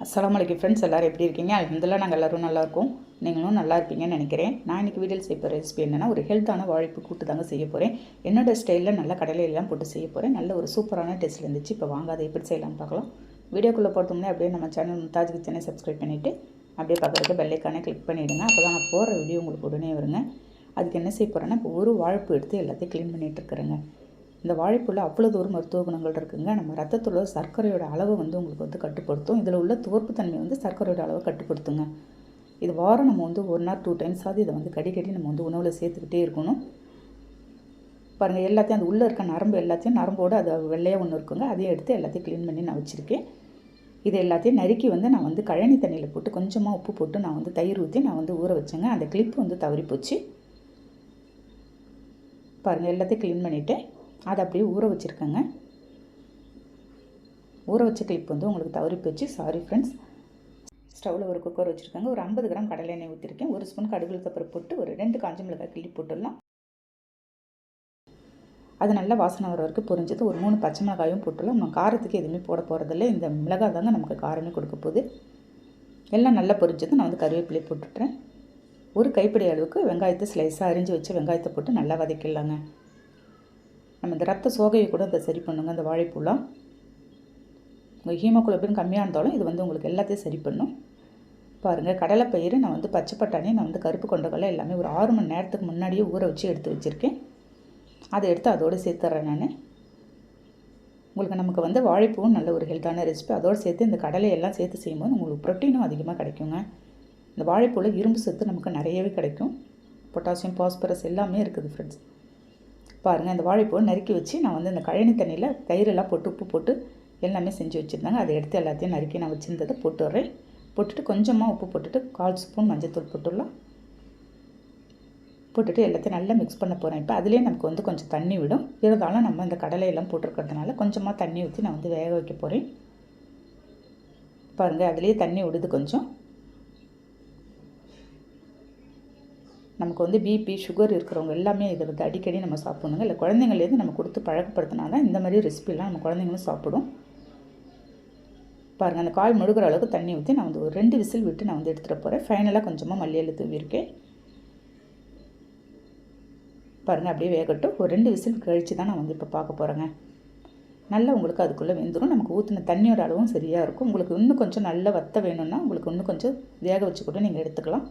அஸ்ஸலாமு அலைக்கும் ஃப்ரெண்ட்ஸ், எல்லோரும் எப்படி இருக்கீங்க? அல்ஹம்துலில்லாஹ் நாங்கள் எல்லோரும் நல்லாயிருக்கோம். நீங்களும் நல்லா இருப்பீங்கன்னு நினைக்கிறேன். நான் இன்றைக்கி வீடியோவில் செய்ய போகிற ரெசிபி என்னென்னா, ஒரு ஹெல்த்தான வாழைப்பு கூட்டு தாங்க செய்ய போகிறேன். என்னோடய ஸ்டைலில் நல்ல கடலையெல்லாம் போட்டு செய்ய போகிறேன். நல்ல ஒரு சூப்பரான டேஸ்ட்டில் இருந்துச்சு. இப்போ வாங்க அதை எப்படி செய்யலாம்னு பார்க்கலாம். வீடியோக்குள்ளே போகிறதுக்கு அப்படியே நம்ம சேனல் மும்தாஜ் கிச்சனை சப்ஸ்கிரைப் பண்ணிவிட்டு அப்படியே பக்கத்துக்கு பெல் ஐக்கானை கிளிக் பண்ணிவிடுங்க. அப்போ தான் நான் போகிற வீடியோ உங்களுக்கு உடனே வருங்க. அதுக்கு என்ன செய்ய போகிறேன்னா, இப்போ ஒரு வாழைப்பு எடுத்து எல்லாத்தையும் க்ளீன் பண்ணிகிட்டு இருக்கிறேங்க. இந்த வாழைப்பூவில் அவ்வளோ ஒரு மருத்துவ குணங்கள் இருக்குங்க. நம்ம ரத்தத்தில் உள்ள சர்க்கரையோட அளவு உங்களுக்கு கட்டுப்படுத்தும். இதில் உள்ள துவர்ப்பு தன்மை சர்க்கரையோட அளவை கட்டுப்படுத்துங்க. இது வாரம் நம்ம 1 ஆர் 2 டைம்ஸாவது இதை கடிக்கடி நம்ம உணவில் சேர்த்துக்கிட்டே இருக்கணும். பாருங்கள், எல்லாத்தையும் அது உள்ளே இருக்க நரம்போடு அது வெள்ளையாக ஒன்று இருக்குங்க. அதையும் எடுத்து எல்லாத்தையும் க்ளீன் பண்ணி நான் வச்சுருக்கேன். இது எல்லாத்தையும் நறுக்கி நான் கழனி தண்ணியில் போட்டு கொஞ்சமாக உப்பு போட்டு நான் தயிர் ஊற்றி நான் ஊற வச்சேங்க. அந்த கிளிப்பு தவறி போச்சு. பாருங்கள், எல்லாத்தையும் க்ளீன் பண்ணிவிட்டேன். அதை அப்படியே ஊற வச்சுருக்கேங்க. ஊற வச்ச கிளிப் உங்களுக்கு தவறி போச்சு, சாரி ஃப்ரெண்ட்ஸ். ஸ்டவ்வில் ஒரு குக்கர் வச்சுருக்காங்க. ஒரு 50 கிராம் கடலை எண்ணெய் ஊற்றிருக்கேன். 1 ஸ்பூன் கடுகு உளுத்தம்பருப்பு போட்டு ஒரு 2 காஞ்ச மிளகாய் கிள்ளி போட்டுடலாம். அது நல்லா வாசனை வர வரைக்கும் பொரிஞ்சது. ஒரு 3 பச்சை மிளகாயும் போட்டுடலாம். நம்ம காரத்துக்கு எதுவுமே போட போகிறதில்ல. இந்த மிளகாய் தாங்க நமக்கு காரமே கொடுக்க போகுது. எல்லாம் நல்லா பொரிஞ்சது. நான் கருவேப்பிலையை போட்டுட்டுறேன். ஒரு கைப்பிடி அளவுக்கு வெங்காயத்தை ஸ்லைஸாக அரிஞ்சு வச்சு வெங்காயத்தை போட்டு நல்லா வதக்கிடலாங்க. நம்ம இந்த ரத்த சோகையை கூட அதை சரி பண்ணுங்க. அந்த வாழைப்பூலாம் உங்கள் ஹீமோகுளோபின் கம்மியாக இருந்தாலும் இது உங்களுக்கு எல்லாத்தையும் சரி பண்ணும். பாருங்கள், கடலைப்பயிறு நான் பச்சை பட்டாணி, நான் கருப்பு கொண்டக்கடலை எல்லாமே ஒரு 6 மணி நேரத்துக்கு முன்னாடியே ஊற வச்சு எடுத்து வச்சுருக்கேன். அதை எடுத்து அதோடு சேர்த்துட்றேன் நான். உங்களுக்கு நமக்கு வாழைப்பூவும் நல்ல ஒரு ஹெல்த்தான ரெசிபி. அதோடு சேர்த்து இந்த கடலையெல்லாம் சேர்த்து செய்யும்போது உங்களுக்கு ப்ரோட்டீனும் அதிகமாக கிடைக்குங்க. இந்த வாழைப்பூவில் இரும்பு சத்து நமக்கு நிறையவே கிடைக்கும். பொட்டாசியம், பாஸ்பரஸ் எல்லாமே இருக்குது ஃப்ரெண்ட்ஸ். பாருங்கள், அந்த வாழைப்பூவை நறுக்கி வச்சு நான் இந்த கழனி தண்ணியில் தயிரெல்லாம் போட்டு உப்பு போட்டு எல்லாமே செஞ்சு வச்சுருந்தாங்க. அதை எடுத்து எல்லாத்தையும் நறுக்கி நான் வச்சுருந்ததை போட்டுடுறேன். போட்டுட்டு கொஞ்சமாக உப்பு போட்டுட்டு 1/4 ஸ்பூன் மஞ்சள் போட்டுடலாம். போட்டுட்டு எல்லாத்தையும் நல்லா மிக்ஸ் பண்ண போகிறேன். இப்போ அதுலேயே நமக்கு கொஞ்சம் தண்ணி விடும். இருந்தாலும் நம்ம இந்த கடலையெல்லாம் போட்டிருக்கிறதுனால கொஞ்சமாக தண்ணி ஊற்றி நான் வேக வைக்க போகிறேன். பாருங்கள், அதுலேயே தண்ணி விடுது கொஞ்சம். நமக்கு பிபி, சுகர் இருக்கிறவங்க எல்லாமே இதை அடிக்கடி நம்ம சாப்பிடணுங்க. இல்லை குழந்தைங்கள்லேருந்து நம்ம கொடுத்து பழக்கப்படுத்தினா தான் இந்த மாதிரி ரெசிபிலாம் நம்ம குழந்தைங்களும் சாப்பிடும். பாருங்கள், அந்த காய் முழுகிற அளவுக்கு தண்ணி ஊற்றி நான் ஒரு 2 விசில் விட்டு நான் எடுத்துகிட்டு போகிறேன். ஃபைனலாக கொஞ்சமாக மல்லியெல்லாம் தூவிருக்கேன். பாருங்கள், அப்படியே வேகட்டும். ஒரு 2 விசில் கழித்து தான் நான் இப்போ பார்க்க போகிறேங்க. நல்லா உங்களுக்கு அதுக்குள்ளே வெந்துடும். நமக்கு ஊற்றின தண்ணியோட அளவும் சரியாக இருக்கும். உங்களுக்கு இன்னும் கொஞ்சம் நல்லா வத்த வேணும்னா உங்களுக்கு இன்னும் கொஞ்சம் வேக வச்சு கூட நீங்கள் எடுத்துக்கலாம்.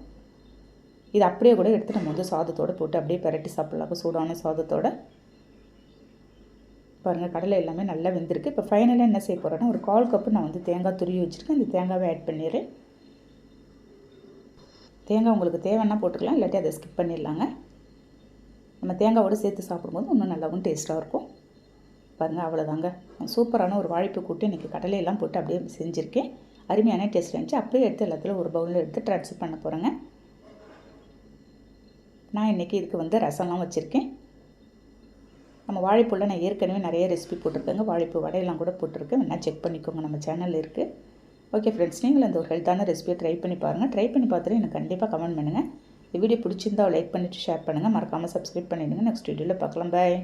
இது அப்படியே கூட எடுத்து நம்ம சாதத்தோடு போட்டு அப்படியே பரட்டி சாப்பிட்லாம், சூடான சாதத்தோடு. பாருங்கள், கடலை எல்லாமே நல்லா வெந்திருக்கு. இப்போ ஃபைனலாக என்ன செய்ய போகிறேன்னா, ஒரு 1/4 கப்பு நான் தேங்காய் துருவி வச்சுருக்கேன். அந்த தேங்காவை ஆட் பண்ணிடுறேன். தேங்காய் உங்களுக்கு தேவைன்னா போட்டுக்கலாம், இல்லாட்டி அதை ஸ்கிப் பண்ணிடலாங்க. நம்ம தேங்காவோடு சேர்த்து சாப்பிடும்போது இன்னும் நல்லாவும் டேஸ்ட்டாக இருக்கும். பாருங்கள், அவ்வளோதாங்க. சூப்பரான ஒரு வாழைப்பு கூட்டு இன்றைக்கி கடலையெல்லாம் போட்டு அப்படியே செஞ்சுருக்கேன். அருமையான டேஸ்ட் இருந்துச்சு. அப்படியே எடுத்து எல்லாத்துலையும் ஒரு பவுலில் எடுத்து ட்ரான்ஸ்ஃபர் பண்ண போகிறேங்க. நான் இன்றைக்கி இதுக்கு ரசம்லாம் வச்சுருக்கேன். நம்ம வாழைப்பூவில் நான் ஏற்கனவே நிறைய ரெசிபி போட்டிருக்கேங்க. வாழைப்பூ வடையெல்லாம் கூட போட்டிருக்கேன். வேணால் செக் பண்ணிக்கோங்க, நம்ம சேனலில் இருக்குது. ஓகே ஃப்ரெண்ட்ஸ், நீங்களும் இந்த ஒரு ஹெல்த்தான ரெசிபியை ட்ரை பண்ணி பாருங்கள். ட்ரை பண்ணி பார்த்துட்டு எனக்கு கண்டிப்பாக கமெண்ட் பண்ணுங்கள். இந்த வீடியோ பிடிச்சிருந்தால் லைக் பண்ணிவிட்டு ஷேர் பண்ணுங்கள். மறக்காமல் சப்ஸ்கிரைப் பண்ணிவிடுங்க. நெக்ஸ்ட் வீடியோவில் பார்க்கலாம். பாய்.